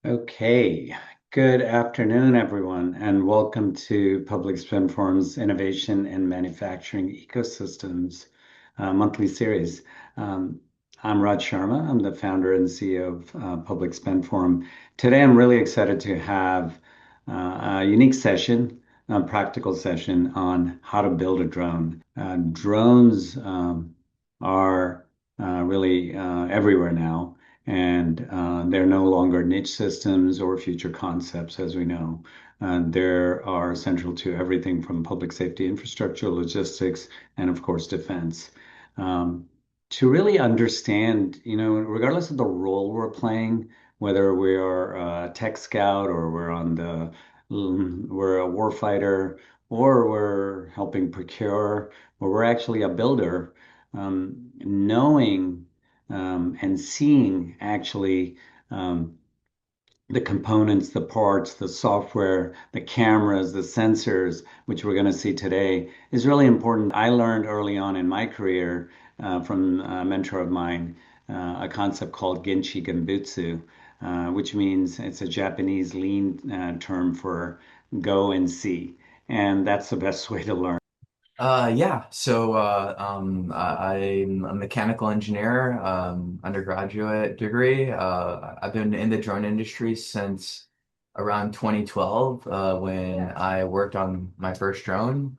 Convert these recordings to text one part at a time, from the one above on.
Okay, good afternoon, everyone, and welcome to Public Spin Forum's Innovation and Manufacturing Ecosystems monthly series. Um, I'm Raj Sharma. I'm the founder and CEO of Public Spin Forum. Today, I'm really excited to have a unique session, a practical session on how to build a drone. Drones are really everywhere now and they're no longer niche systems or future concepts, as we know. There are central to everything from public safety infrastructure, logistics, and of course, defense. Um, to really understand, regardless of the role we're playing, whether we are a tech scout or we're a warfighter or we're helping procure or we're actually a builder, knowing and seeing actually the components, the parts, the software, the cameras, the sensors, which we're going to see today, is really important. I learned early on in my career from a mentor of mine a concept called Genchi Genbutsu, which means it's a Japanese lean term for go and see. And that's the best way to learn. I'm a mechanical engineer, undergraduate degree. I've been in the drone industry since around 2012, when I worked on my first drone.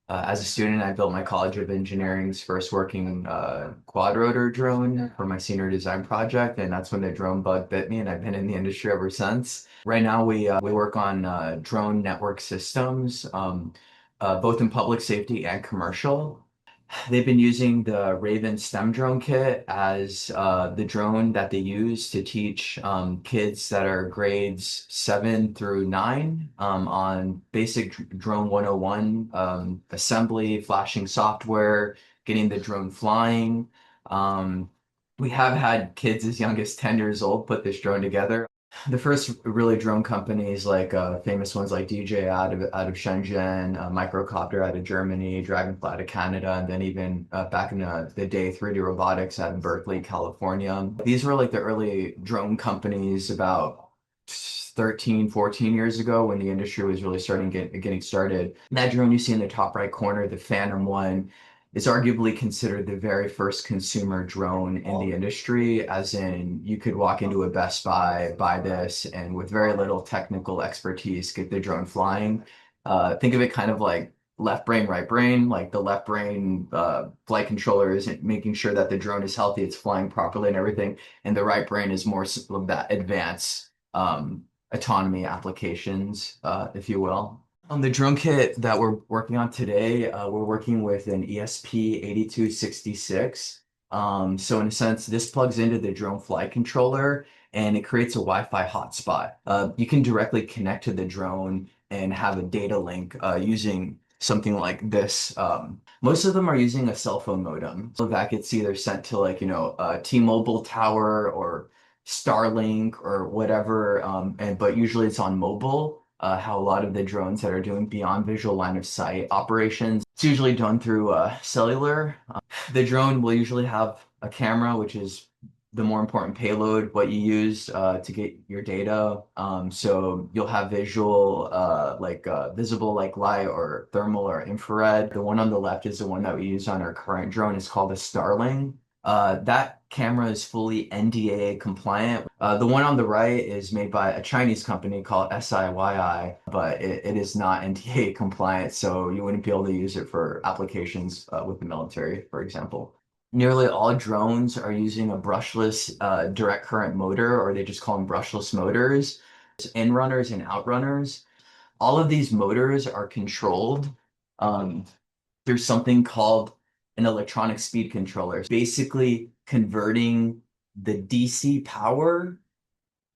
As a student, I built my College of Engineering's first working quad rotor drone for my senior design project, and that's when the drone bug bit me, and I've been in the industry ever since. Right now, we work on drone network systems, both in public safety and commercial. They've been using the Raven STEM drone kit as the drone that they use to teach kids that are grades 7 through 9 on basic drone 101, assembly, flashing software, getting the drone flying. Um, we have had kids as young as 10 years old put this drone together. The first really drone companies, like famous ones like DJI out of Shenzhen, Microcopter out of Germany, Dragonfly out of Canada, and then even back in the day, 3D Robotics out of Berkeley, California. These were like the early drone companies about 13, 14 years ago, when the industry was really getting started. That drone you see in the top right corner, the Phantom One, is arguably considered the very first consumer drone in the industry, as in you could walk into a Best Buy, buy this, and with very little technical expertise, get the drone flying. Think of it kind of like left brain, right brain. Like the left brain flight controller isn't making sure that the drone is healthy, it's flying properly and everything, and the right brain is more of that advanced autonomy applications, if you will. On the drone kit that we're working on today, we're working with an ESP8266. So in a sense, this plugs into the drone flight controller and it creates a Wi-Fi hotspot. You can directly connect to the drone and have a data link using something like this. Most of them are using a cell phone modem. So that gets either sent to, like, a T-Mobile tower or Starlink or whatever, but usually it's on mobile. How a lot of the drones that are doing beyond visual line of sight operations, it's usually done through cellular. The drone will usually have a camera, which is the more important payload, what you use to get your data. So you'll have visual, visible like light or thermal or infrared. The one on the left is the one that we use on our current drone. It's called a Starling. That camera is fully NDAA compliant. The one on the right is made by a Chinese company called SIYI, but it is not NDAA compliant, so you wouldn't be able to use it for applications with the military, for example. Nearly all drones are using a brushless direct current motor, or they just call them brushless motors. In-runners and outrunners. All of these motors are controlled um, through something called an electronic speed controller, basically converting the DC power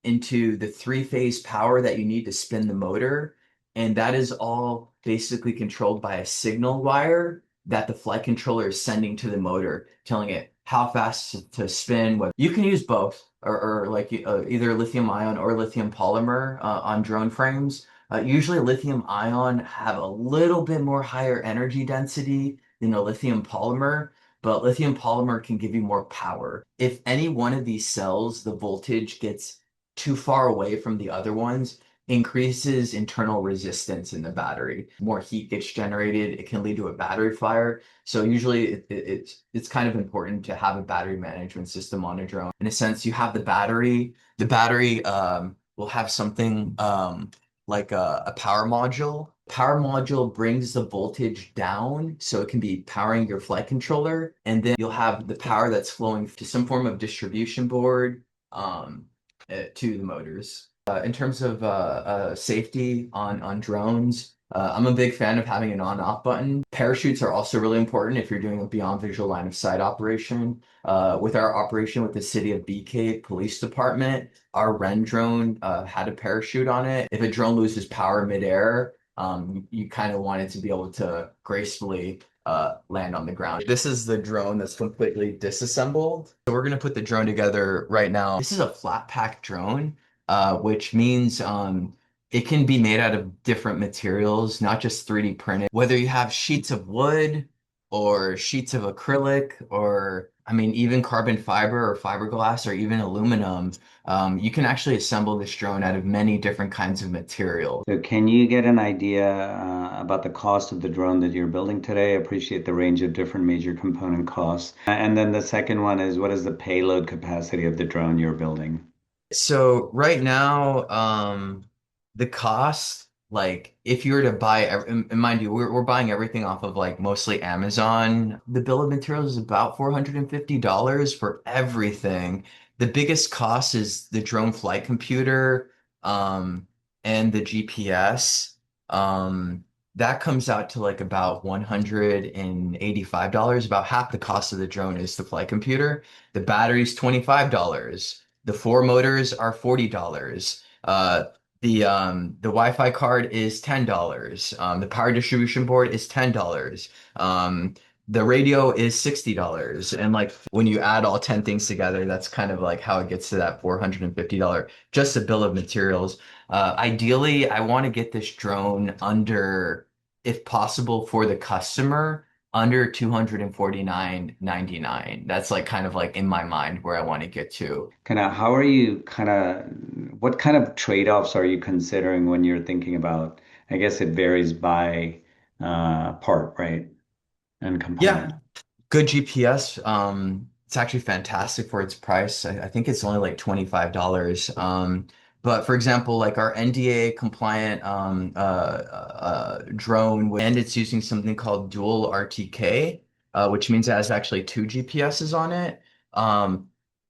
into the three-phase power that you need to spin the motor. And that is all basically controlled by a signal wire that the flight controller is sending to the motor, telling it how fast to spin. You can use both, or like either lithium ion or lithium polymer on drone frames. Usually lithium ion have a little bit more higher energy density than a lithium polymer, but lithium polymer can give you more power. If any one of these cells, the voltage gets too far away from the other ones increases internal resistance in the battery. More heat gets generated, it can lead to a battery fire. So usually it's kind of important to have a battery management system on a drone. In a sense, you have the battery. The battery will have something like a power module. Power module brings the voltage down so it can be powering your flight controller. And then you'll have the power that's flowing to some form of distribution board to the motors. In terms of safety on drones, I'm a big fan of having an on-off button. Parachutes are also really important if you're doing a beyond visual line of sight operation. With our operation with the city of BK Police Department, our Ren drone had a parachute on it. If a drone loses power midair, you kind of want it to be able to gracefully land on the ground. This is the drone that's completely disassembled. So we're gonna put the drone together right now. This is a flat pack drone, which means it can be made out of different materials, not just 3D printed. Whether you have sheets of wood or sheets of acrylic or I mean even carbon fiber or fiberglass or even aluminum, you can actually assemble this drone out of many different kinds of material. So can you get an idea about the cost of the drone that you're building today? I appreciate the range of different major component costs. And then the second one is what is the payload capacity of the drone you're building? So right now, the cost, like if you were to buy, and mind you, we're buying everything off of like mostly Amazon. The bill of materials is about $450 for everything. The biggest cost is the drone flight computer, and the GPS. That comes out to like about $185. About half the cost of the drone is the flight computer. The battery's $25. The four motors are $40. The Wi-Fi card is $10. The power distribution board is $10. The radio is $60. And like when you add all 10 things together, that's kind of like how it gets to that $450 just a bill of materials. Ideally, I want to get this drone under, if possible, for the customer under 249.99. That's like kind of like in my mind where I want to get to. Kind of, how are you what kind of trade-offs are you considering when you're thinking about, I guess it varies by part, right? And Yeah, component. good GPS. It's actually fantastic for its price. I think it's only like $25. But for example, like our NDA compliant drone, and it's using something called dual RTK, which means it has actually two GPSs on it. Um,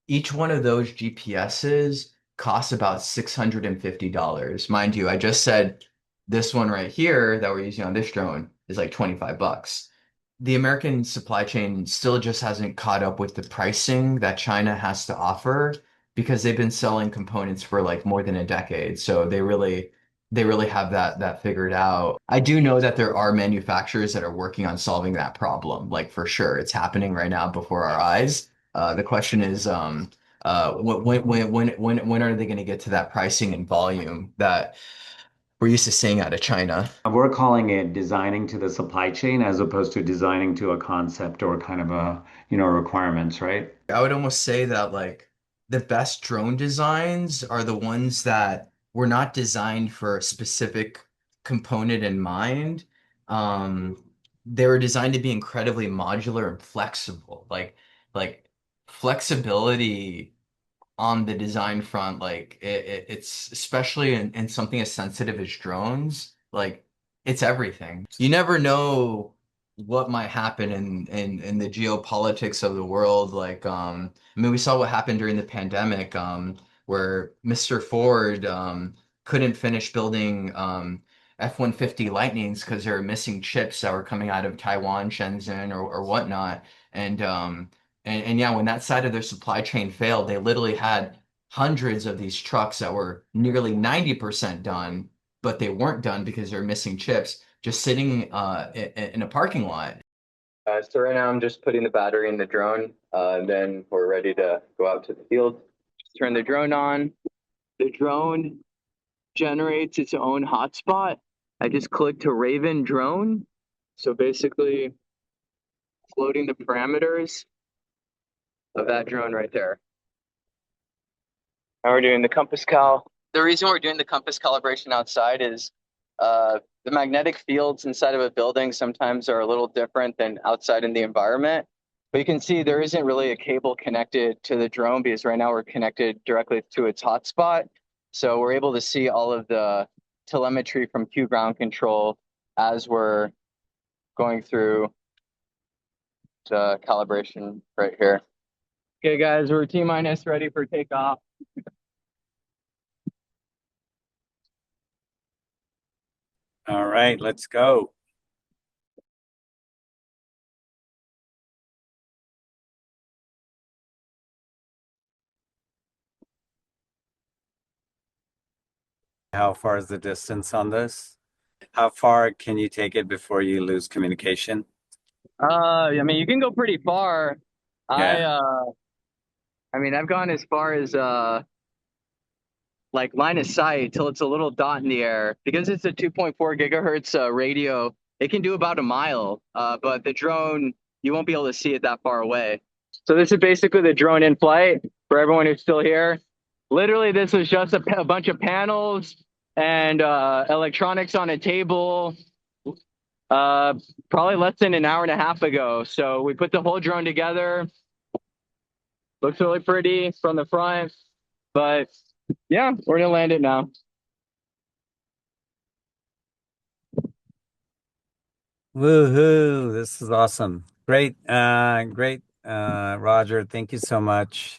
each one of those GPSs costs about $650. Mind you, I just said this one right here that we're using on this drone is like 25 bucks. The American supply chain still just hasn't caught up with the pricing that China has to offer because they've been selling components for like more than a decade. So they really have that figured out. I do know that there are manufacturers that are working on solving that problem, like for sure. It's happening right now before our eyes. The question is, when are they going to get to that pricing and volume that we're used to seeing out of China? We're calling it designing to the supply chain as opposed to designing to a concept or kind of a, requirements, right? I would almost say that like the best drone designs are the ones that were not designed for a specific component in mind. Um, they were designed to be incredibly modular and flexible. Like flexibility on the design front, like it's especially in something as sensitive as drones, like it's everything. You never know what might happen in the geopolitics of the world. Like, I mean, we saw what happened during the pandemic, where Mr. Ford couldn't finish building F-150 Lightnings because there were missing chips that were coming out of Taiwan, Shenzhen, or whatnot. And and yeah, when that side of their supply chain failed, they literally had hundreds of these trucks that were nearly 90% done, but they weren't done because they're missing chips, just sitting in a parking lot. So right now I'm just putting the battery in the drone, and then we're ready to go out to the field. Just turn the drone on. The drone generates its own hotspot. I just click to Raven drone. So basically, floating the parameters of that drone right there. And we're doing the compass cal. The reason we're doing the compass calibration outside is the magnetic fields inside of a building sometimes are a little different than outside in the environment. But you can see there isn't really a cable connected to the drone because right now we're connected directly to its hotspot. So we're able to see all of the telemetry from Q ground control as we're going through the calibration right here. Okay, guys, we're T minus ready for takeoff. All right, let's go. How far is the distance on this? How far can you take it before you lose communication? I mean, you can go pretty far. I, Yeah. uh, I mean, I've gone as far as like line of sight till it's a little dot in the air because it's a 2.4 gigahertz radio. It can do about a mile, but the drone you won't be able to see it that far away. So this is basically the drone in flight for everyone who's still here. Literally, this is just a bunch of panels and electronics on a table. Uh, Probably less than an hour and a half ago. So we put the whole drone together. Looks really pretty from the front, but yeah, we're gonna land it now. Woohoo! This is awesome. Great, Roger. Thank you so much.